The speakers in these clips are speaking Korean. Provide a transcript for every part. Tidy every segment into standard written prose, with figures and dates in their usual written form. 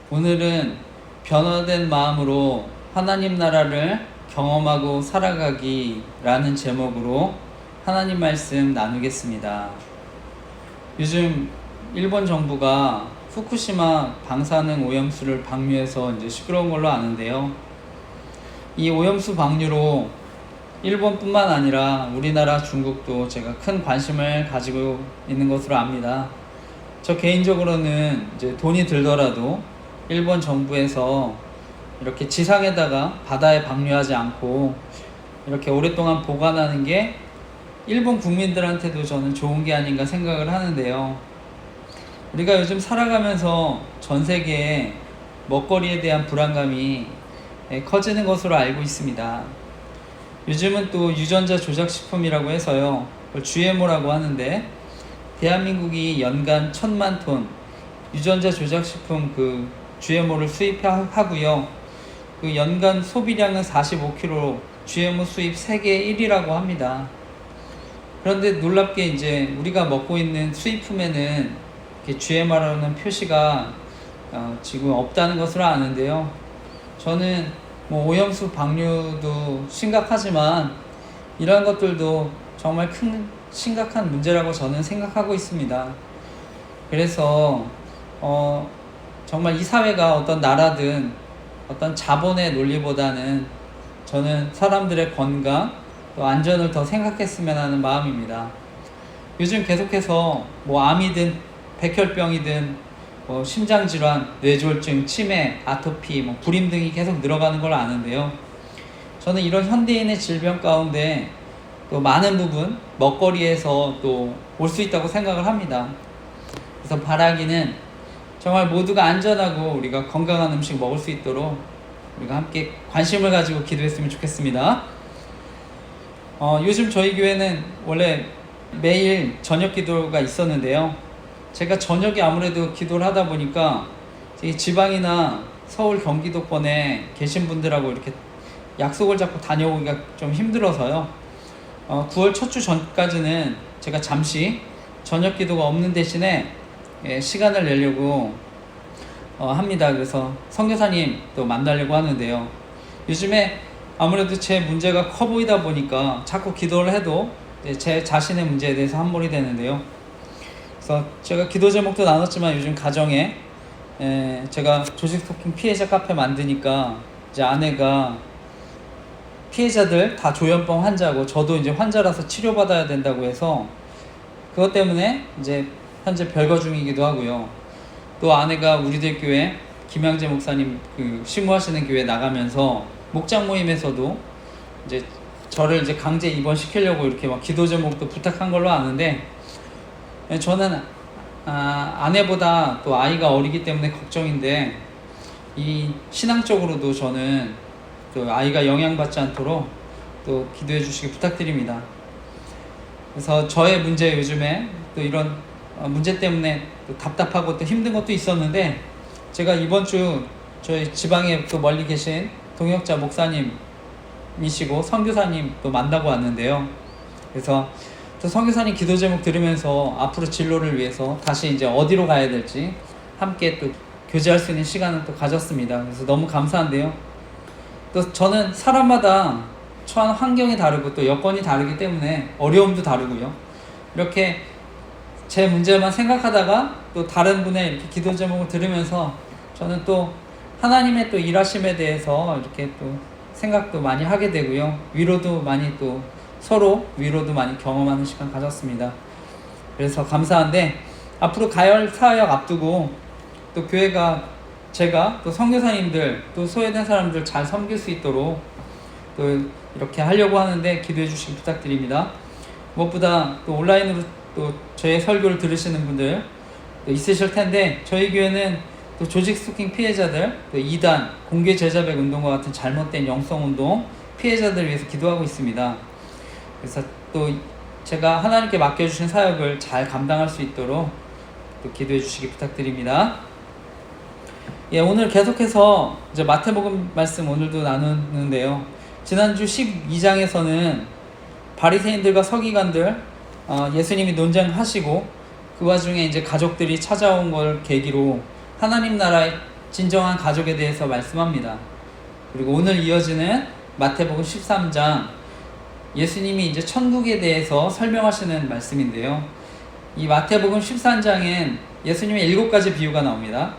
오늘은 변화된 마음으로 하나님 나라를 경험하고 살아가기라는 제목으로 하나님 말씀 나누겠습니다. 요즘 일본 정부가 후쿠시마 방사능 오염수를 방류해서 이제 시끄러운 걸로 아는데요. 이 오염수 방류로 일본뿐만 아니라 우리나라, 중국도 제가 큰 관심을 가지고 있는 것으로 압니다. 저 개인적으로는 이제 돈이 들더라도 일본 정부에서 이렇게 지상에다가 바다에 방류하지 않고 이렇게 오랫동안 보관하는 게 일본 국민들한테도 저는 좋은 게 아닌가 생각을 하는데요. 우리가 요즘 살아가면서 전 세계에 먹거리에 대한 불안감이 커지는 것으로 알고 있습니다. 요즘은 또 유전자 조작식품이라고 해서요, GMO라고 하는데, 대한민국이 연간 1,000만 톤 유전자 조작식품 GMO를 수입하고요. 그 연간 소비량은 45kg, GMO 수입 세계 1위라고 합니다. 그런데 놀랍게 이제 우리가 먹고 있는 수입품에는 GMO라는 표시가 지금 없다는 것으로 아는데요. 저는 오염수 방류도 심각하지만 이런 것들도 정말 큰 심각한 문제라고 저는 생각하고 있습니다. 그래서 정말 이 사회가 어떤 나라든 어떤 자본의 논리보다는 저는 사람들의 건강 또 안전을 더 생각했으면 하는 마음입니다. 요즘 계속해서 암이든 백혈병이든 심장질환, 뇌졸중, 치매, 아토피, 불임 등이 계속 늘어가는 걸 아는데요. 저는 이런 현대인의 질병 가운데 또 많은 부분 먹거리에서 또 올 수 있다고 생각을 합니다. 그래서 바라기는 정말 모두가 안전하고 우리가 건강한 음식 먹을 수 있도록 우리가 함께 관심을 가지고 기도했으면 좋겠습니다. 요즘 저희 교회는 원래 매일 저녁 기도가 있었는데요. 제가 저녁에 아무래도 기도를 하다 보니까 지방이나 서울, 경기도권에 계신 분들하고 이렇게 약속을 잡고 다녀오기가 좀 힘들어서요. 9월 첫 주 전까지는 제가 잠시 저녁 기도가 없는 대신에 시간을 내려고 합니다. 그래서 선교사님 또 만나려고 하는데요. 요즘에 아무래도 제 문제가 커 보이다 보니까 자꾸 기도를 해도 제 자신의 문제에 대해서 함몰이 되는데요. 그래서 제가 기도 제목도 나눴지만 요즘 가정에 제가 조직 스토킹 피해자 카페 만드니까 이제 아내가 피해자들 다 조현병 환자고 저도 이제 환자라서 치료받아야 된다고 해서 그것 때문에 이제 현재 별거 중이기도 하고요. 또 아내가 우리들 교회 김양재 목사님 심무하시는 교회 나가면서 목장 모임에서도 이제 저를 이제 강제 입원시키려고 이렇게 기도 제목도 부탁한 걸로 아는데, 저는 아내보다 또 아이가 어리기 때문에 걱정인데 이 신앙적으로도 저는 또 아이가 영향받지 않도록 또 기도해 주시기 부탁드립니다. 그래서 저의 문제, 요즘에 또 이런 문제 때문에 또 답답하고 또 힘든 것도 있었는데, 제가 이번 주 저희 지방에 또 멀리 계신 동역자 목사님이시고 선교사님 또 만나고 왔는데요. 그래서 또 선교사님 기도 제목 들으면서 앞으로 진로를 위해서 다시 이제 어디로 가야 될지 함께 또 교제할 수 있는 시간을 또 가졌습니다. 그래서 너무 감사한데요. 또 저는 사람마다 처한 환경이 다르고 또 여건이 다르기 때문에 어려움도 다르고요. 이렇게 제 문제만 생각하다가 또 다른 분의 이렇게 기도 제목을 들으면서 저는 또 하나님의 또 일하심에 대해서 이렇게 또 생각도 많이 하게 되고요. 위로도 많이 또 서로 위로도 많이 경험하는 시간 가졌습니다. 그래서 감사한데, 앞으로 가을 사역 앞두고 또 교회가 제가 또 선교사님들 또 소외된 사람들 잘 섬길 수 있도록 또 이렇게 하려고 하는데 기도해 주시기 부탁드립니다. 무엇보다 또 온라인으로 또 저의 설교를 들으시는 분들 또 있으실 텐데, 저희 교회는 또 조직 스토킹 피해자들, 또 이단, 공개 제자백 운동과 같은 잘못된 영성 운동 피해자들을 위해서 기도하고 있습니다. 그래서 또 제가 하나님께 맡겨주신 사역을 잘 감당할 수 있도록 또 기도해 주시기 부탁드립니다. 오늘 계속해서 이제 마태복음 말씀 오늘도 나누는데요. 지난주 12장에서는 바리새인들과 서기관들 예수님이 논쟁하시고 그 와중에 이제 가족들이 찾아온 걸 계기로 하나님 나라의 진정한 가족에 대해서 말씀합니다. 그리고 오늘 이어지는 마태복음 13장, 예수님이 이제 천국에 대해서 설명하시는 말씀인데요. 이 마태복음 13장엔 예수님의 7가지 비유가 나옵니다.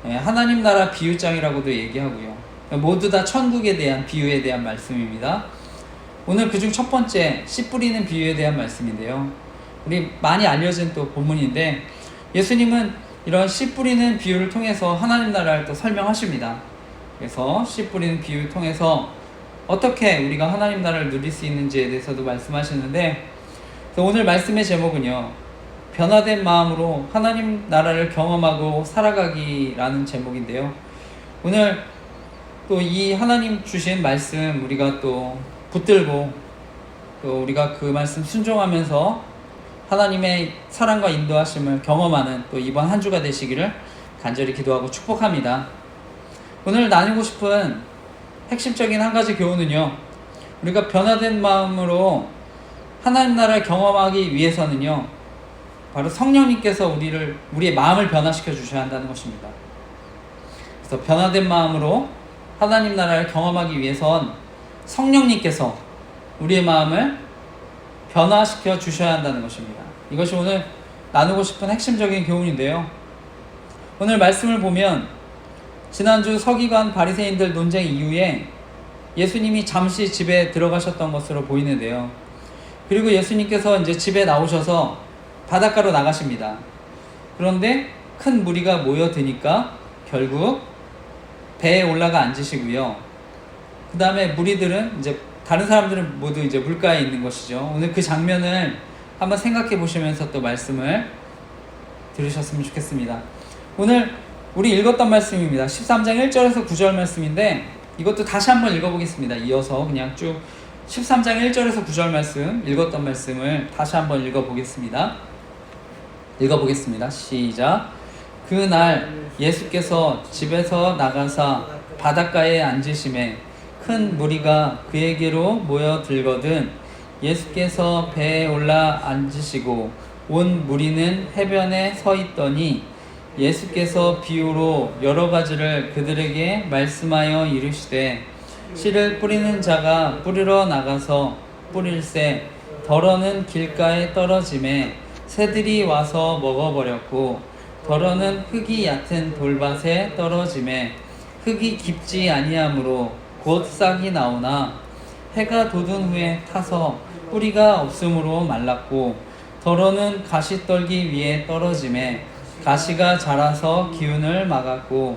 하나님 나라 비유장이라고도 얘기하고요. 모두 다 천국에 대한 비유에 대한 말씀입니다. 오늘 그중 첫 번째, 씨 뿌리는 비유에 대한 말씀인데요. 우리 많이 알려진 또 본문인데, 예수님은 이런 씨 뿌리는 비유를 통해서 하나님 나라를 또 설명하십니다. 그래서 씨 뿌리는 비유를 통해서 어떻게 우리가 하나님 나라를 누릴 수 있는지에 대해서도 말씀하시는데, 오늘 말씀의 제목은요, 변화된 마음으로 하나님 나라를 경험하고 살아가기라는 제목인데요. 오늘 또 이 하나님 주신 말씀 우리가 또 붙들고, 또 우리가 그 말씀 순종하면서 하나님의 사랑과 인도하심을 경험하는 또 이번 한 주가 되시기를 간절히 기도하고 축복합니다. 오늘 나누고 싶은 핵심적인 한 가지 교훈은요, 우리가 변화된 마음으로 하나님 나라를 경험하기 위해서는요, 바로 성령님께서 우리의 마음을 변화시켜 주셔야 한다는 것입니다. 그래서 변화된 마음으로 하나님 나라를 경험하기 위해선 성령님께서 우리의 마음을 변화시켜 주셔야 한다는 것입니다. 이것이 오늘 나누고 싶은 핵심적인 교훈인데요. 오늘 말씀을 보면 지난주 서기관 바리새인들 논쟁 이후에 예수님이 잠시 집에 들어가셨던 것으로 보이는데요. 그리고 예수님께서 이제 집에 나오셔서 바닷가로 나가십니다. 그런데 큰 무리가 모여드니까 결국 배에 올라가 앉으시고요. 그 다음에 무리들은 이제 다른 사람들은 모두 이제 물가에 있는 것이죠. 오늘 그 장면을 한번 생각해 보시면서 또 말씀을 들으셨으면 좋겠습니다. 오늘 우리 읽었던 말씀입니다. 13장 1절에서 9절 말씀인데, 이것도 다시 한번 읽어보겠습니다. 이어서 그냥 쭉 13장 1절에서 9절 말씀, 읽었던 말씀을 다시 한번 읽어보겠습니다. 시작. 그날 예수께서 집에서 나가사 바닷가에 앉으심에 큰 무리가 그에게로 모여들거든 예수께서 배에 올라 앉으시고 온 무리는 해변에 서 있더니 예수께서 비유로 여러 가지를 그들에게 말씀하여 이르시되, 씨를 뿌리는 자가 뿌리러 나가서 뿌릴새 덜어는 길가에 떨어짐에 새들이 와서 먹어버렸고, 덜어는 흙이 얕은 돌밭에 떨어짐에 흙이 깊지 아니하므로 곧 싹이 나오나 해가 돋은 후에 타서 뿌리가 없으므로 말랐고, 덜어는 가시떨기 위에 떨어짐에 가시가 자라서 기운을 막았고,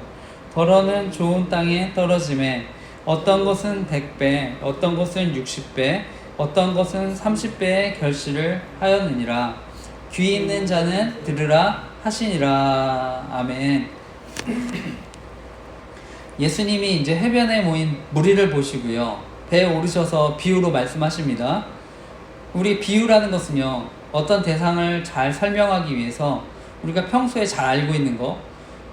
덜어는 좋은 땅에 떨어짐에 어떤 것은 100배, 어떤 것은 60배, 어떤 것은 30배의 결실을 하였느니라. 귀 있는 자는 들으라 하시니라. 아멘. 예수님이 이제 해변에 모인 무리를 보시고요, 배에 오르셔서 비유로 말씀하십니다. 우리 비유라는 것은요, 어떤 대상을 잘 설명하기 위해서 우리가 평소에 잘 알고 있는 것,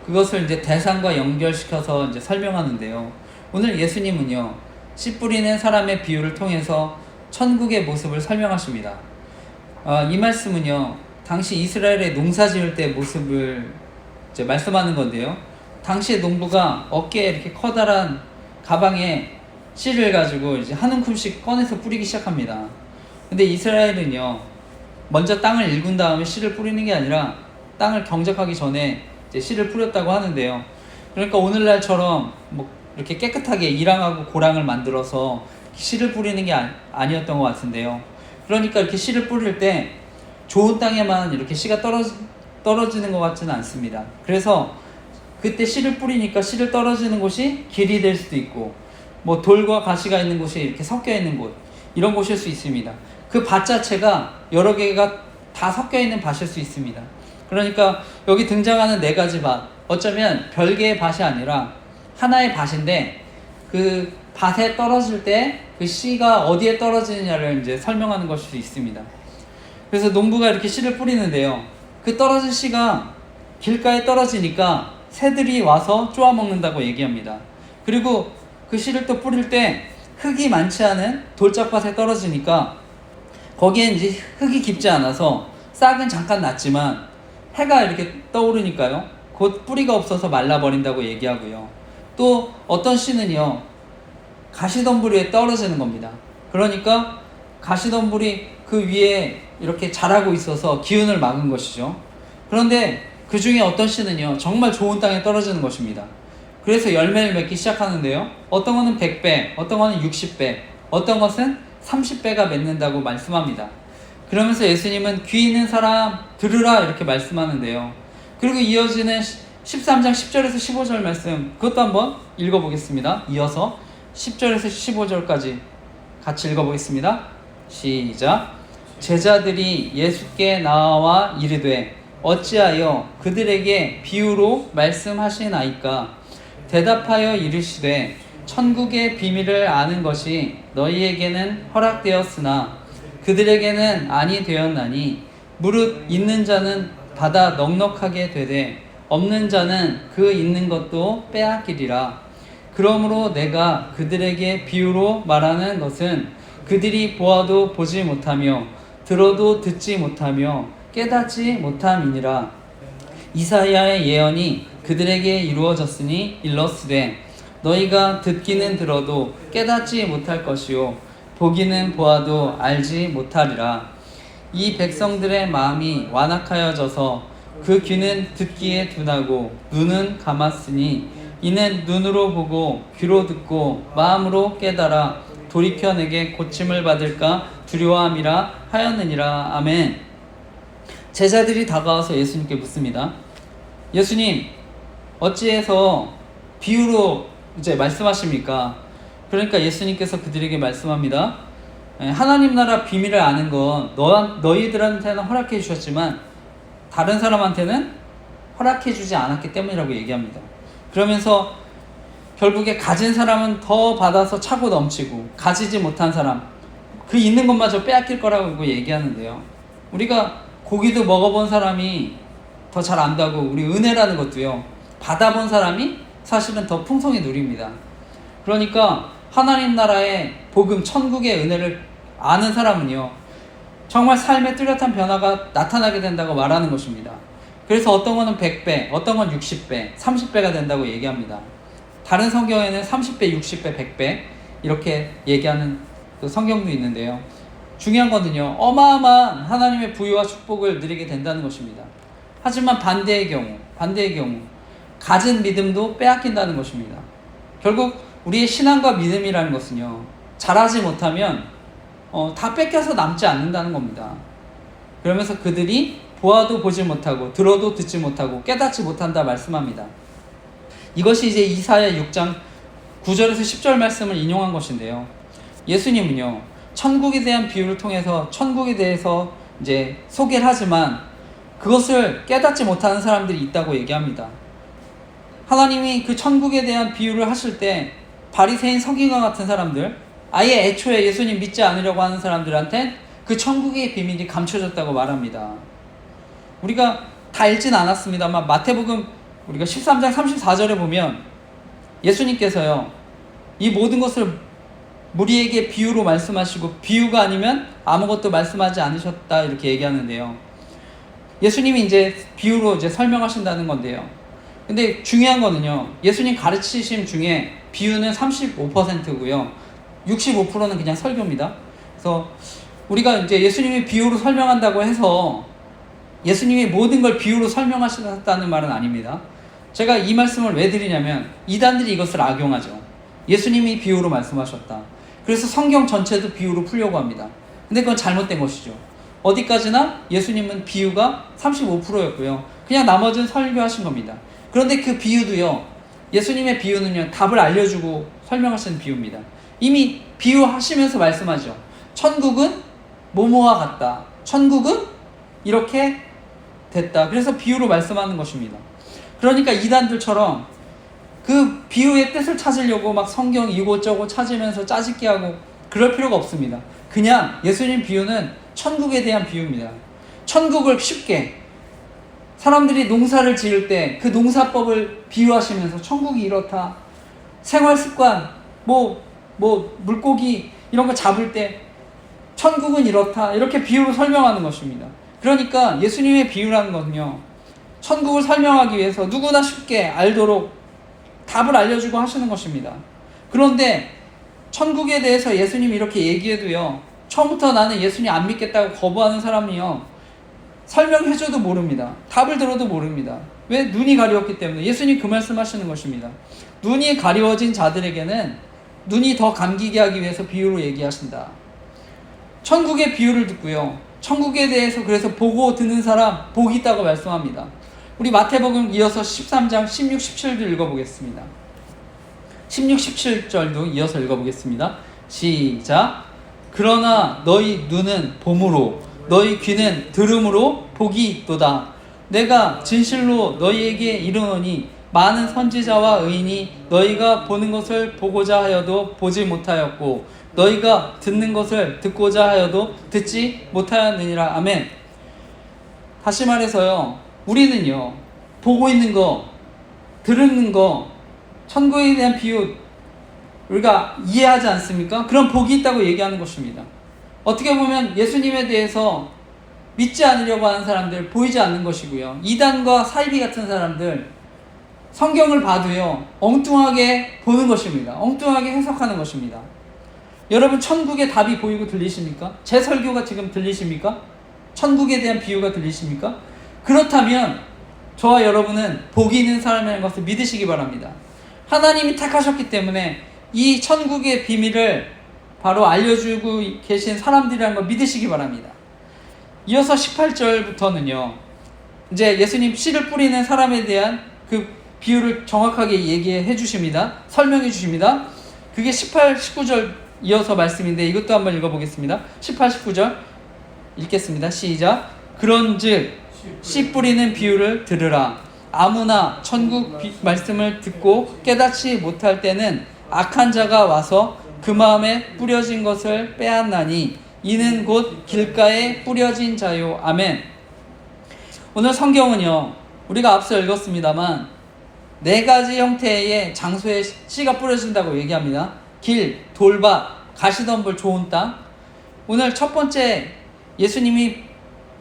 그것을 이제 대상과 연결시켜서 이제 설명하는데요. 오늘 예수님은요, 씨 뿌리는 사람의 비유를 통해서 천국의 모습을 설명하십니다. 이 말씀은요, 당시 이스라엘의 농사 지을 때 모습을 이제 말씀하는 건데요. 당시의 농부가 어깨에 이렇게 커다란 가방에 씨를 가지고 이제 한 움큼씩 꺼내서 뿌리기 시작합니다. 근데 이스라엘은요, 먼저 땅을 일군 다음에 씨를 뿌리는 게 아니라 땅을 경작하기 전에 이제 씨를 뿌렸다고 하는데요. 그러니까 오늘날처럼 뭐 이렇게 깨끗하게 이랑하고 고랑을 만들어서 씨를 뿌리는 게 아니었던 것 같은데요. 그러니까 이렇게 씨를 뿌릴 때 좋은 땅에만 이렇게 씨가 떨어지는 것 같지는 않습니다. 그래서 그때 씨를 뿌리니까 씨를 떨어지는 곳이 길이 될 수도 있고, 뭐 돌과 가시가 있는 곳이 이렇게 섞여 있는 곳, 이런 곳일 수 있습니다. 그 밭 자체가 여러 개가 다 섞여 있는 밭일 수 있습니다. 그러니까 여기 등장하는 4가지 밭, 어쩌면 별개의 밭이 아니라 하나의 밭인데, 그 밭에 떨어질 때 그 씨가 어디에 떨어지느냐를 이제 설명하는 것일 수 있습니다. 그래서 농부가 이렇게 씨를 뿌리는데요, 그 떨어진 씨가 길가에 떨어지니까 새들이 와서 쪼아 먹는다고 얘기합니다. 그리고 그 씨를 또 뿌릴 때 흙이 많지 않은 돌짝밭에 떨어지니까 거기에 이제 흙이 깊지 않아서 싹은 잠깐 났지만 해가 이렇게 떠오르니까요, 곧 뿌리가 없어서 말라버린다고 얘기하고요. 또 어떤 씨는요, 가시덤불 위에 떨어지는 겁니다. 그러니까 가시덤불이 그 위에 이렇게 자라고 있어서 기운을 막은 것이죠. 그런데 그 중에 어떤 씨는요, 정말 좋은 땅에 떨어지는 것입니다. 그래서 열매를 맺기 시작하는데요, 어떤 것은 100배, 어떤 것은 60배, 어떤 것은 30배가 맺는다고 말씀합니다. 그러면서 예수님은 귀 있는 사람 들으라 이렇게 말씀하는데요. 그리고 이어지는 13장 10절에서 15절 말씀, 그것도 한번 읽어보겠습니다. 이어서 10절에서 15절까지 같이 읽어보겠습니다. 시작. 제자들이 예수께 나와 이르되 어찌하여 그들에게 비유로 말씀하시나이까? 대답하여 이르시되 천국의 비밀을 아는 것이 너희에게는 허락되었으나 그들에게는 아니 되었나니, 무릇 있는 자는 받아 넉넉하게 되되 없는 자는 그 있는 것도 빼앗기리라. 그러므로 내가 그들에게 비유로 말하는 것은 그들이 보아도 보지 못하며 들어도 듣지 못하며 깨닫지 못함이니라. 이사야의 예언이 그들에게 이루어졌으니 일러스되 너희가 듣기는 들어도 깨닫지 못할 것이요 보기는 보아도 알지 못하리라. 이 백성들의 마음이 완악하여져서 그 귀는 듣기에 둔하고 눈은 감았으니 이는 눈으로 보고 귀로 듣고 마음으로 깨달아 돌이켜 내게 고침을 받을까 두려워함이라 하였느니라. 아멘. 제자들이 다가와서 예수님께 묻습니다. 예수님, 어찌해서 비유로 이제 말씀하십니까? 그러니까 예수님께서 그들에게 말씀합니다. 하나님 나라 비밀을 아는 건 너희들한테는 허락해 주셨지만 다른 사람한테는 허락해 주지 않았기 때문이라고 얘기합니다. 그러면서 결국에 가진 사람은 더 받아서 차고 넘치고 가지지 못한 사람, 그 있는 것마저 빼앗길 거라고 얘기하는데요. 우리가 고기도 먹어본 사람이 더 잘 안다고, 우리 은혜라는 것도요, 받아본 사람이 사실은 더 풍성히 누립니다. 그러니까 하나님 나라의 복음, 천국의 은혜를 아는 사람은요, 정말 삶의 뚜렷한 변화가 나타나게 된다고 말하는 것입니다. 그래서 어떤 거는 100배, 어떤 건 60배, 30배가 된다고 얘기합니다. 다른 성경에는 30배, 60배, 100배 이렇게 얘기하는 그 성경도 있는데요. 중요한 거는요, 어마어마한 하나님의 부유와 축복을 누리게 된다는 것입니다. 하지만 반대의 경우 가진 믿음도 빼앗긴다는 것입니다. 결국 우리의 신앙과 믿음이라는 것은요, 잘하지 못하면 다 뺏겨서 남지 않는다는 겁니다. 그러면서 그들이 보아도 보지 못하고 들어도 듣지 못하고 깨닫지 못한다 말씀합니다. 이것이 이제 이사야 6장 9절에서 10절 말씀을 인용한 것인데요. 예수님은요, 천국에 대한 비유를 통해서 천국에 대해서 이제 소개를 하지만 그것을 깨닫지 못하는 사람들이 있다고 얘기합니다. 하나님이 그 천국에 대한 비유를 하실 때 바리새인 서기관 같은 사람들, 아예 애초에 예수님 믿지 않으려고 하는 사람들한테 그 천국의 비밀이 감춰졌다고 말합니다. 우리가 다 읽진 않았습니다만 마태복음 우리가 13장 34절에 보면 예수님께서요, 이 모든 것을 무리에게 비유로 말씀하시고 비유가 아니면 아무것도 말씀하지 않으셨다 이렇게 얘기하는데요. 예수님이 이제 비유로 이제 설명하신다는 건데요. 근데 중요한 거는요, 예수님 가르치심 중에 비유는 35%고요. 65%는 그냥 설교입니다. 그래서 우리가 이제 예수님이 비유로 설명한다고 해서 예수님이 모든 걸 비유로 설명하셨다는 말은 아닙니다. 제가 이 말씀을 왜 드리냐면 이단들이 이것을 악용하죠. 예수님이 비유로 말씀하셨다. 그래서 성경 전체도 비유로 풀려고 합니다. 근데 그건 잘못된 것이죠. 어디까지나 예수님은 비유가 35%였고요. 그냥 나머지는 설교하신 겁니다. 그런데 그 비유도요, 예수님의 비유는요, 답을 알려주고 설명하시는 비유입니다. 이미 비유하시면서 말씀하죠. 천국은 뭐뭐와 같다. 천국은 이렇게 됐다. 그래서 비유로 말씀하는 것입니다. 그러니까 이단들처럼 그 비유의 뜻을 찾으려고 막 성경 이곳저곳 찾으면서 짜집기 하고 그럴 필요가 없습니다. 그냥 예수님 비유는 천국에 대한 비유입니다. 천국을 쉽게, 사람들이 농사를 지을 때 그 농사법을 비유하시면서 천국이 이렇다, 생활습관, 물고기 이런 거 잡을 때 천국은 이렇다, 이렇게 비유로 설명하는 것입니다. 그러니까 예수님의 비유라는 것은요, 천국을 설명하기 위해서 누구나 쉽게 알도록 답을 알려주고 하시는 것입니다. 그런데 천국에 대해서 예수님이 이렇게 얘기해도요, 처음부터 나는 예수님 안 믿겠다고 거부하는 사람이요, 설명해줘도 모릅니다. 답을 들어도 모릅니다. 왜? 눈이 가려웠기 때문에. 예수님 그 말씀 하시는 것입니다. 눈이 가려워진 자들에게는 눈이 더 감기게 하기 위해서 비유로 얘기하신다. 천국의 비유를 듣고요, 천국에 대해서 그래서 보고 듣는 사람 복이 있다고 말씀합니다. 우리 마태복음 이어서 13장 16, 17도 읽어보겠습니다. 16, 17절도 이어서 읽어보겠습니다. 시작. 그러나 너희 눈은 봄으로 너희 귀는 들음으로 복이 있도다. 내가 진실로 너희에게 이르노니 많은 선지자와 의인이 너희가 보는 것을 보고자 하여도 보지 못하였고 너희가 듣는 것을 듣고자 하여도 듣지 못하였느니라. 아멘. 다시 말해서요, 우리는요, 보고 있는 거, 들은 거, 천국에 대한 비유 우리가 이해하지 않습니까? 그런 복이 있다고 얘기하는 것입니다. 어떻게 보면 예수님에 대해서 믿지 않으려고 하는 사람들, 보이지 않는 것이고요, 이단과 사이비 같은 사람들, 성경을 봐도요, 엉뚱하게 보는 것입니다. 엉뚱하게 해석하는 것입니다. 여러분, 천국의 답이 보이고 들리십니까? 제 설교가 지금 들리십니까? 천국에 대한 비유가 들리십니까? 그렇다면 저와 여러분은 복이 있는 사람이라는 것을 믿으시기 바랍니다. 하나님이 택하셨기 때문에 이 천국의 비밀을 바로 알려주고 계신 사람들이라는 걸 믿으시기 바랍니다. 이어서 18절부터는요, 이제 예수님 씨를 뿌리는 사람에 대한 그 비유를 정확하게 얘기해 주십니다. 설명해 주십니다. 그게 18, 19절 이어서 말씀인데 이것도 한번 읽어보겠습니다. 18, 19절 읽겠습니다. 시작. 그런즉 씨 뿌리는 비유를 들으라. 아무나 천국 말씀을 듣고 깨닫지 못할 때는 악한 자가 와서 그 마음에 뿌려진 것을 빼앗나니 이는 곧 길가에 뿌려진 자요. 아멘. 오늘 성경은요, 우리가 앞서 읽었습니다만 4가지 형태의 장소에 씨가 뿌려진다고 얘기합니다. 길, 돌밭, 가시덤불, 좋은 땅. 오늘 첫 번째 예수님이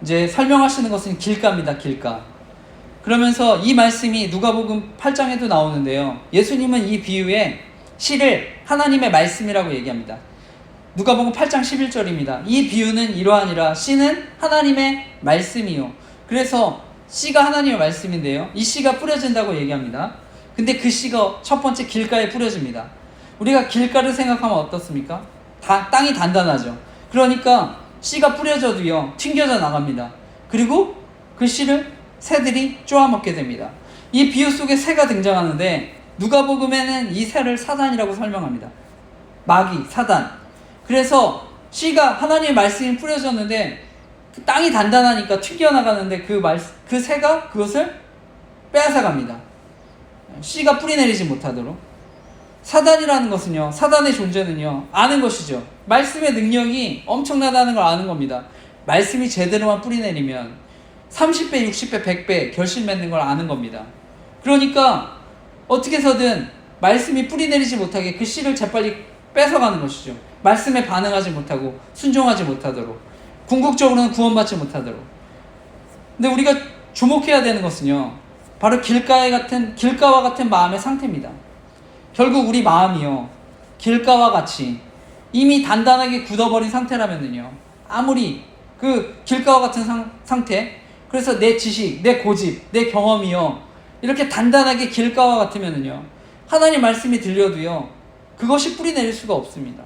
이제 설명하시는 것은 길가입니다. 길가. 그러면서 이 말씀이 누가복음 8장에도 나오는데요, 예수님은 이 비유에 씨를 하나님의 말씀이라고 얘기합니다. 누가복음 8장 11절입니다. 이 비유는 이러하니라. 씨는 하나님의 말씀이요. 그래서 씨가 하나님의 말씀인데요, 이 씨가 뿌려진다고 얘기합니다. 근데 그 씨가 첫 번째 길가에 뿌려집니다. 우리가 길가를 생각하면 어떻습니까? 땅이 단단하죠. 그러니까 씨가 뿌려져도요, 튕겨져 나갑니다. 그리고 그 씨를 새들이 쪼아먹게 됩니다. 이 비유 속에 새가 등장하는데 누가복음에는 이 새를 사단이라고 설명합니다. 마귀, 사단. 그래서 씨가 하나님의 말씀이 뿌려졌는데 그 땅이 단단하니까 튕겨나가는데 그 새가 그것을 빼앗아갑니다. 씨가 뿌리내리지 못하도록. 사단이라는 것은요, 사단의 존재는요, 아는 것이죠. 말씀의 능력이 엄청나다는 걸 아는 겁니다. 말씀이 제대로만 뿌리내리면 30배, 60배, 100배 결실 맺는 걸 아는 겁니다. 그러니까 어떻게 해서든 말씀이 뿌리내리지 못하게 그 씨를 재빨리 뺏어가는 것이죠. 말씀에 반응하지 못하고 순종하지 못하도록, 궁극적으로는 구원받지 못하도록. 근데 우리가 주목해야 되는 것은요, 바로 길가와 같은 마음의 상태입니다. 결국 우리 마음이요, 길가와 같이 이미 단단하게 굳어버린 상태라면요, 아무리 그 길가와 같은 상태, 그래서 내 지식, 내 고집, 내 경험이요, 이렇게 단단하게 길가와 같으면요, 하나님 말씀이 들려도요, 그것이 뿌리내릴 수가 없습니다.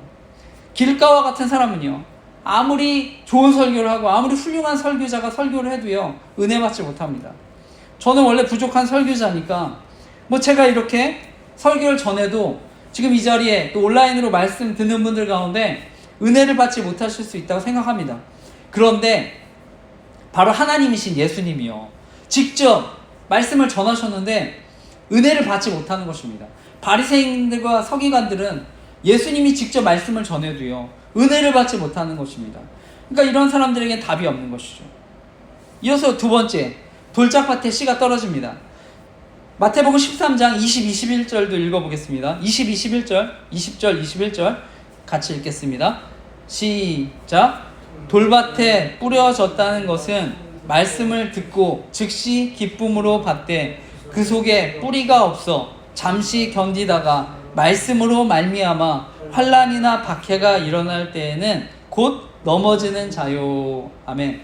길가와 같은 사람은요, 아무리 좋은 설교를 하고 아무리 훌륭한 설교자가 설교를 해도요, 은혜 받지 못합니다. 저는 원래 부족한 설교자니까 제가 이렇게 설교를 전해도 지금 이 자리에 또 온라인으로 말씀 듣는 분들 가운데 은혜를 받지 못하실 수 있다고 생각합니다. 그런데 바로 하나님이신 예수님이요, 직접 말씀을 전하셨는데 은혜를 받지 못하는 것입니다. 바리새인들과 서기관들은 예수님이 직접 말씀을 전해도요, 은혜를 받지 못하는 것입니다. 그러니까 이런 사람들에게 답이 없는 것이죠. 이어서 두 번째, 돌짝밭에 씨가 떨어집니다. 마태복음 13장 20, 21절도 읽어보겠습니다. 20, 21절, 20절, 21절 같이 읽겠습니다. 시작. 돌밭에 뿌려졌다는 것은 말씀을 듣고 즉시 기쁨으로 받되 그 속에 뿌리가 없어 잠시 견디다가 말씀으로 말미암아 환난이나 박해가 일어날 때에는 곧 넘어지는 자요. 아멘.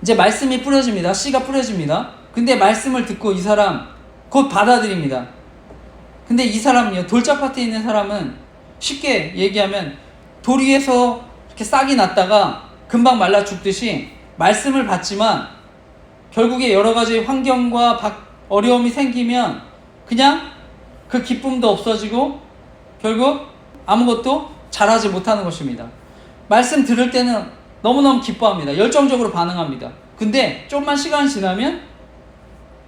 이제 말씀이 뿌려집니다. 씨가 뿌려집니다. 근데 말씀을 듣고 이 사람 곧 받아들입니다. 근데 이 사람은요, 돌짝밭에 있는 사람은 쉽게 얘기하면 돌 위에서 이렇게 싹이 났다가 금방 말라 죽듯이 말씀을 받지만 결국에 여러 가지 환경과 어려움이 생기면 그냥 그 기쁨도 없어지고 결국 아무것도 잘하지 못하는 것입니다. 말씀 들을 때는 너무너무 기뻐합니다. 열정적으로 반응합니다. 근데 좀만 시간이 지나면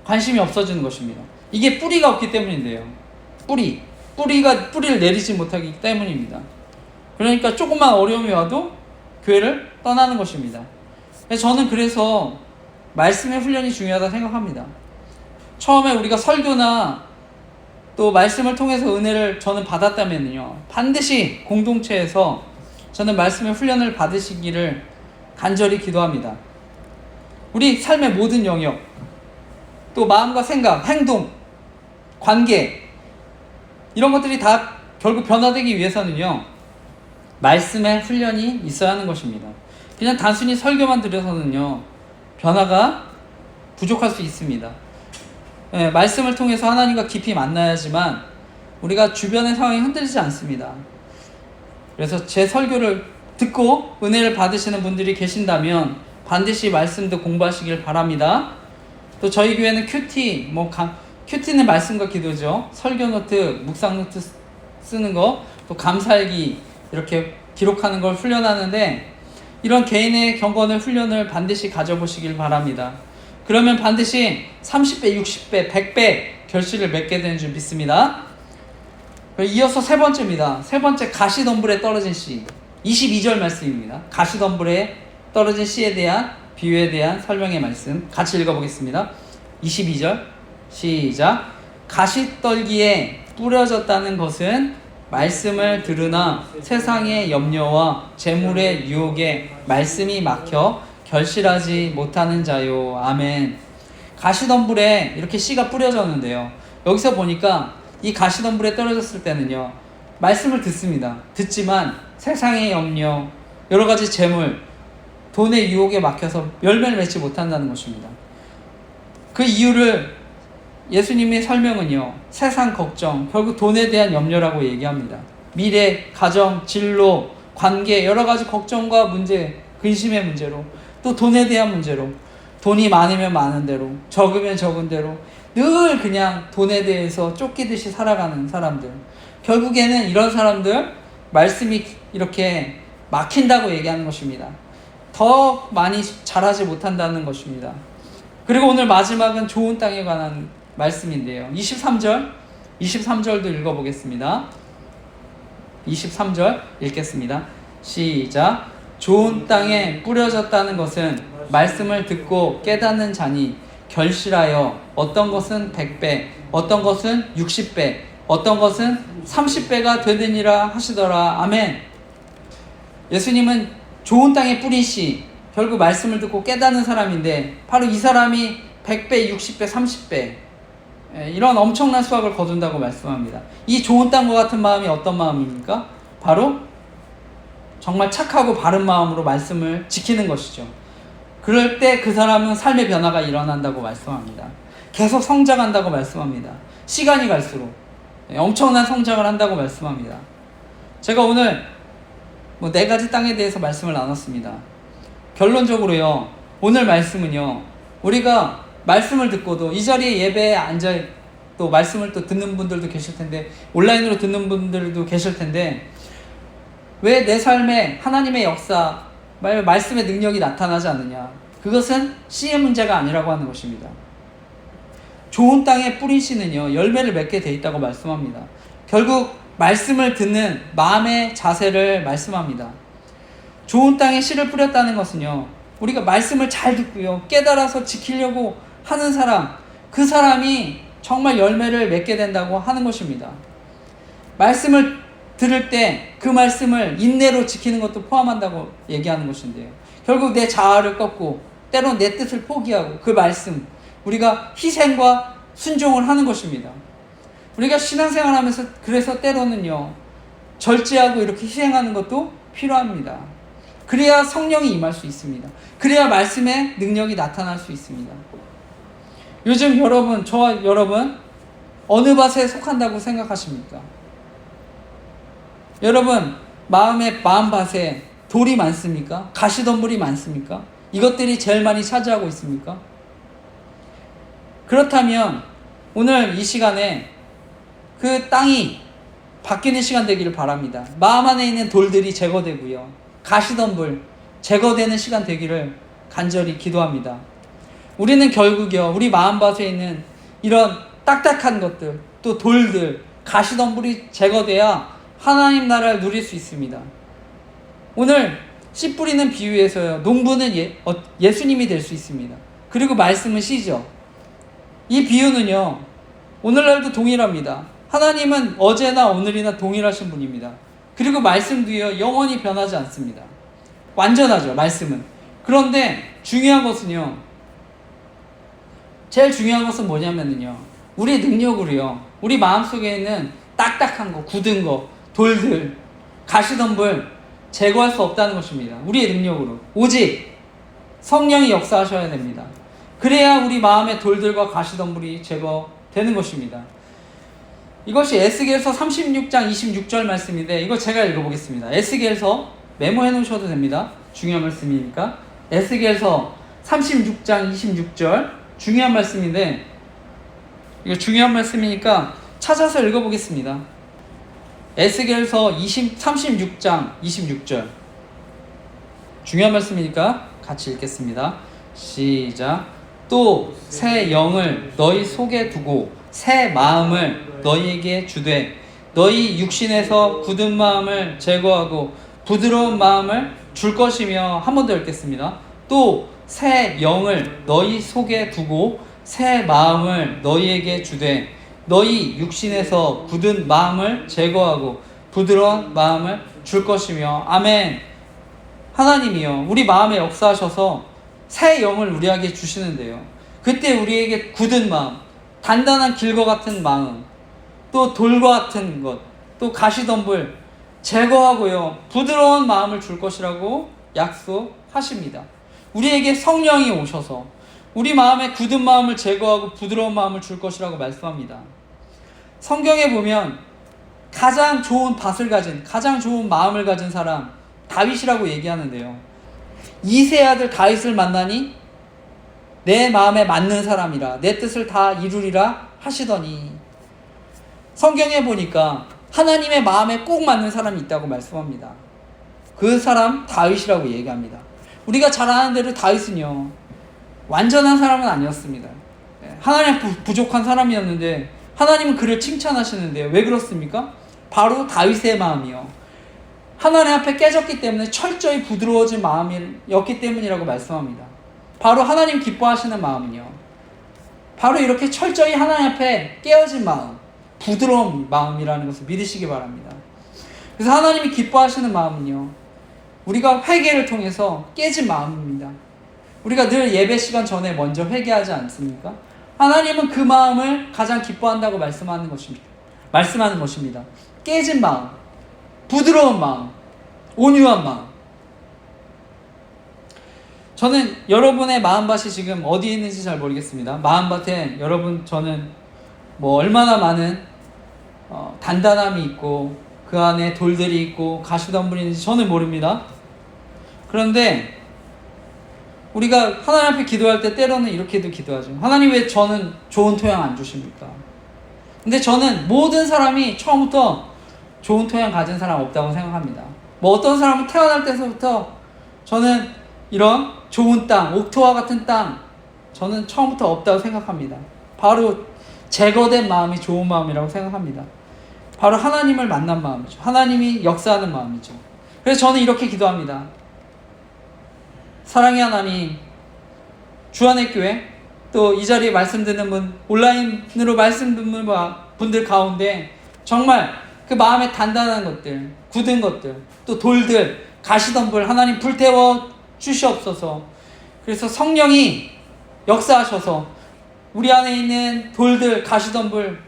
관심이 없어지는 것입니다. 이게 뿌리가 없기 때문인데요. 뿌리를 내리지 못하기 때문입니다. 그러니까 조금만 어려움이 와도 교회를 떠나는 것입니다. 저는 그래서 말씀의 훈련이 중요하다고 생각합니다. 처음에 우리가 설교나 또 말씀을 통해서 은혜를 저는 받았다면요, 반드시 공동체에서 저는 말씀의 훈련을 받으시기를 간절히 기도합니다. 우리 삶의 모든 영역, 또 마음과 생각, 행동, 관계, 이런 것들이 다 결국 변화되기 위해서는요, 말씀의 훈련이 있어야 하는 것입니다. 그냥 단순히 설교만 들어서는요, 변화가 부족할 수 있습니다. 말씀을 통해서 하나님과 깊이 만나야지만 우리가 주변의 상황이 흔들리지 않습니다. 그래서 제 설교를 듣고 은혜를 받으시는 분들이 계신다면 반드시 말씀도 공부하시길 바랍니다. 또 저희 교회는 큐티는 말씀과 기도죠. 설교 노트, 묵상 노트 쓰는 거, 또 감사일기 이렇게 기록하는 걸 훈련하는데, 이런 개인의 경건의 훈련을 반드시 가져보시길 바랍니다. 그러면 반드시 30배, 60배, 100배 결실을 맺게 되는 줄 믿습니다. 이어서 세 번째입니다. 세 번째, 가시덤불에 떨어진 씨. 22절 말씀입니다. 가시덤불에 떨어진 씨에 대한 비유에 대한 설명의 말씀 같이 읽어보겠습니다. 22절 시작. 가시떨기에 뿌려졌다는 것은 말씀을 들으나 세상의 염려와 재물의 유혹에 말씀이 막혀 결실하지 못하는 자요. 아멘. 가시덤불에 이렇게 씨가 뿌려졌는데요, 여기서 보니까 이 가시덤불에 떨어졌을 때는요, 말씀을 듣습니다. 듣지만 세상의 염려, 여러 가지 재물, 돈의 유혹에 막혀서 열매를 맺지 못한다는 것입니다. 그 이유를 예수님의 설명은요, 세상 걱정, 결국 돈에 대한 염려라고 얘기합니다. 미래, 가정, 진로, 관계, 여러 가지 걱정과 문제, 근심의 문제로, 또 돈에 대한 문제로, 돈이 많으면 많은 대로, 적으면 적은 대로 늘 그냥 돈에 대해서 쫓기듯이 살아가는 사람들, 결국에는 이런 사람들 말씀이 이렇게 막힌다고 얘기하는 것입니다. 더 많이 잘하지 못한다는 것입니다. 그리고 오늘 마지막은 좋은 땅에 관한 말씀인데요, 23절도 읽어보겠습니다. 23절 읽겠습니다. 시작. 좋은 땅에 뿌려졌다는 것은 말씀을 듣고 깨닫는 자니 결실하여 어떤 것은 100배, 어떤 것은 60배, 어떤 것은 30배가 되느니라 하시더라. 아멘. 예수님은 좋은 땅에 뿌린 씨, 결국 말씀을 듣고 깨닫는 사람인데, 바로 이 사람이 100배, 60배, 30배 이런 엄청난 수확을 거둔다고 말씀합니다. 이 좋은 땅과 같은 마음이 어떤 마음입니까? 바로 정말 착하고 바른 마음으로 말씀을 지키는 것이죠. 그럴 때 그 사람은 삶의 변화가 일어난다고 말씀합니다. 계속 성장한다고 말씀합니다. 시간이 갈수록 엄청난 성장을 한다고 말씀합니다. 제가 오늘 4가지 땅에 대해서 말씀을 나눴습니다. 결론적으로요, 오늘 말씀은요, 우리가 말씀을 듣고도 이 자리에 예배에 앉아 또 말씀을 또 듣는 분들도 계실 텐데, 온라인으로 듣는 분들도 계실 텐데, 왜 내 삶에 하나님의 역사, 말씀의 능력이 나타나지 않느냐? 그것은 씨의 문제가 아니라고 하는 것입니다. 좋은 땅에 뿌린 씨는요, 열매를 맺게 돼 있다고 말씀합니다. 결국 말씀을 듣는 마음의 자세를 말씀합니다. 좋은 땅에 씨를 뿌렸다는 것은요, 우리가 말씀을 잘 듣고요, 깨달아서 지키려고 하는 사람, 그 사람이 정말 열매를 맺게 된다고 하는 것입니다. 말씀을 들을 때 그 말씀을 인내로 지키는 것도 포함한다고 얘기하는 것인데요, 결국 내 자아를 꺾고 때론 내 뜻을 포기하고 그 말씀, 우리가 희생과 순종을 하는 것입니다. 우리가 신앙생활하면서 그래서 때로는요, 절제하고 이렇게 희생하는 것도 필요합니다. 그래야 성령이 임할 수 있습니다. 그래야 말씀의 능력이 나타날 수 있습니다. 요즘 여러분, 저와 여러분 어느 밭에 속한다고 생각하십니까? 여러분 마음밭에 돌이 많습니까? 가시덤불이 많습니까? 이것들이 제일 많이 차지하고 있습니까? 그렇다면 오늘 이 시간에 그 땅이 바뀌는 시간 되기를 바랍니다. 마음 안에 있는 돌들이 제거되고요, 가시덤불 제거되는 시간 되기를 간절히 기도합니다. 우리는 결국요, 우리 마음밭에 있는 이런 딱딱한 것들, 또 돌들, 가시덤불이 제거돼야 하나님 나라를 누릴 수 있습니다. 오늘 씨 뿌리는 비유에서요, 농부는 예수님이 될 수 있습니다. 그리고 말씀은 씨죠. 이 비유는요, 오늘날도 동일합니다. 하나님은 어제나 오늘이나 동일하신 분입니다. 그리고 말씀도요, 영원히 변하지 않습니다. 완전하죠, 말씀은. 그런데 중요한 것은요, 제일 중요한 것은 뭐냐면요, 우리 능력으로요, 우리 마음속에 있는 딱딱한 거, 굳은 거, 돌들, 가시덤불 제거할 수 없다는 것입니다. 우리의 능력으로. 오직 성령이 역사하셔야 됩니다. 그래야 우리 마음의 돌들과 가시덤불이 제거되는 것입니다. 이것이 에스겔서 36장 26절 말씀인데, 이거 제가 읽어보겠습니다. 에스겔서 메모해 놓으셔도 됩니다. 중요한 말씀이니까. 에스겔서 36장 26절 중요한 말씀인데, 이거 중요한 말씀이니까 찾아서 읽어보겠습니다. 에스겔서 36장 26절 중요한 말씀이니까 같이 읽겠습니다. 시작. 또 새 영을 너희 속에 두고 새 마음을 너희에게 주되 너희 육신에서 굳은 마음을 제거하고 부드러운 마음을 줄 것이며. 한 번 더 읽겠습니다. 또 새 영을 너희 속에 두고 새 마음을 너희에게 주되 너희 육신에서 굳은 마음을 제거하고 부드러운 마음을 줄 것이며. 아멘. 하나님이요, 우리 마음에 역사하셔서 새 영을 우리에게 주시는데요, 그때 우리에게 굳은 마음, 단단한 길과 같은 마음, 또 돌과 같은 것, 또 가시덤불 제거하고요, 부드러운 마음을 줄 것이라고 약속하십니다. 우리에게 성령이 오셔서 우리 마음의 굳은 마음을 제거하고 부드러운 마음을 줄 것이라고 말씀합니다. 성경에 보면 가장 좋은 밭을 가진, 가장 좋은 마음을 가진 사람 다윗이라고 얘기하는데요, 이세 아들 다윗을 만나니 내 마음에 맞는 사람이라 내 뜻을 다 이루리라 하시더니. 성경에 보니까 하나님의 마음에 꼭 맞는 사람이 있다고 말씀합니다. 그 사람 다윗이라고 얘기합니다. 우리가 잘 아는 대로 다윗은요, 완전한 사람은 아니었습니다. 하나님 부족한 사람이었는데 하나님은 그를 칭찬하시는데요, 왜 그렇습니까? 바로 다윗의 마음이요, 하나님 앞에 깨졌기 때문에 철저히 부드러워진 마음이었기 때문이라고 말씀합니다. 바로 하나님 기뻐하시는 마음은요, 바로 이렇게 철저히 하나님 앞에 깨어진 마음, 부드러운 마음이라는 것을 믿으시기 바랍니다. 그래서 하나님이 기뻐하시는 마음은요, 우리가 회개를 통해서 깨진 마음입니다. 우리가 늘 예배 시간 전에 먼저 회개하지 않습니까? 하나님은 그 마음을 가장 기뻐한다고 말씀하는 것입니다. 깨진 마음, 부드러운 마음, 온유한 마음. 저는 여러분의 마음밭이 지금 어디에 있는지 잘 모르겠습니다. 마음밭에 여러분, 저는 얼마나 많은 단단함이 있고 그 안에 돌들이 있고 가시덤불이 있는지 저는 모릅니다. 그런데 우리가 하나님 앞에 기도할 때 때로는 이렇게도 기도하죠. 하나님, 왜 저는 좋은 토양 안 주십니까? 근데 저는 모든 사람이 처음부터 좋은 토양 가진 사람 없다고 생각합니다. 어떤 사람은 태어날 때서부터 저는 이런 좋은 땅, 옥토와 같은 땅, 저는 처음부터 없다고 생각합니다. 바로 제거된 마음이 좋은 마음이라고 생각합니다. 바로 하나님을 만난 마음이죠. 하나님이 역사하는 마음이죠. 그래서 저는 이렇게 기도합니다. 사랑의 하나님, 주안의 교회, 또 이 자리에 말씀 듣는 분, 온라인으로 말씀 듣는 분들 가운데 정말 그 마음에 단단한 것들, 굳은 것들, 또 돌들, 가시덤불 하나님 불태워 주시옵소서. 그래서 성령이 역사하셔서 우리 안에 있는 돌들, 가시덤불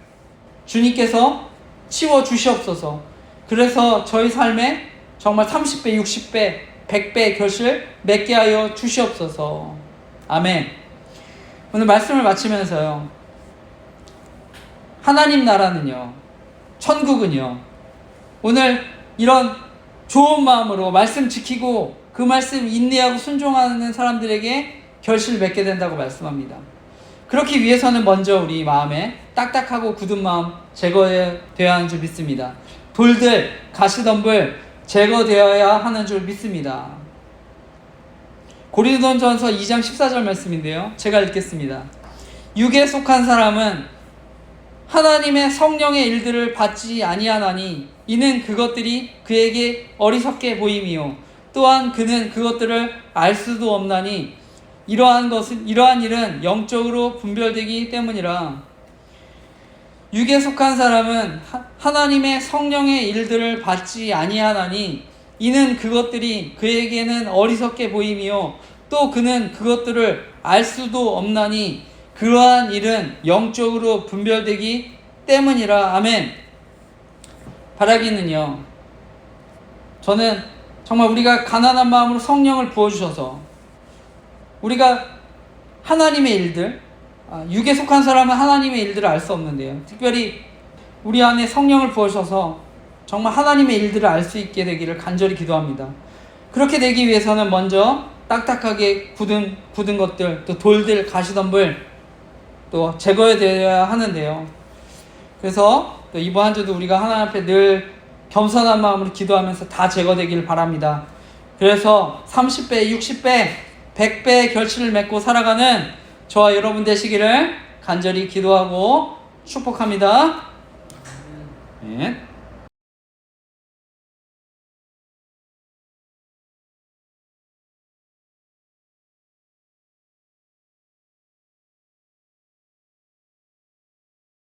주님께서 치워 주시옵소서. 그래서 저희 삶에 정말 30배, 60배, 100배의 결실 맺게 하여 주시옵소서. 아멘. 오늘 말씀을 마치면서요, 하나님 나라는요, 천국은요, 오늘 이런 좋은 마음으로 말씀 지키고 그 말씀 인내하고 순종하는 사람들에게 결실을 맺게 된다고 말씀합니다. 그렇기 위해서는 먼저 우리 마음에 딱딱하고 굳은 마음 제거되어야 하는 줄 믿습니다. 돌들, 가시덤불 제거되어야 하는 줄 믿습니다. 고린도전서 2장 14절 말씀인데요, 제가 읽겠습니다. 육에 속한 사람은 하나님의 성령의 일들을 받지 아니하나니 이는 그것들이 그에게 어리석게 보임이요 또한 그는 그것들을 알 수도 없나니 이러한 일은 영적으로 분별되기 때문이라. 육에 속한 사람은 하나님의 성령의 일들을 받지 아니하나니 이는 그것들이 그에게는 어리석게 보임이요 또 그는 그것들을 알 수도 없나니 그러한 일은 영적으로 분별되기 때문이라. 아멘. 바라기는요, 저는 정말 우리가 가난한 마음으로 성령을 부어주셔서 우리가 하나님의 일들, 육에 속한 사람은 하나님의 일들을 알 수 없는데요, 특별히 우리 안에 성령을 부어주셔서 정말 하나님의 일들을 알 수 있게 되기를 간절히 기도합니다. 그렇게 되기 위해서는 먼저 딱딱하게 굳은 것들, 또 돌들, 가시덤불 또 제거해야 하는데요, 그래서 또 이번 한 주도 우리가 하나님 앞에 늘 겸손한 마음으로 기도하면서 다 제거되기를 바랍니다. 그래서 30배, 60배, 100배의 결실을 맺고 살아가는 저와 여러분 되시기를 간절히 기도하고 축복합니다.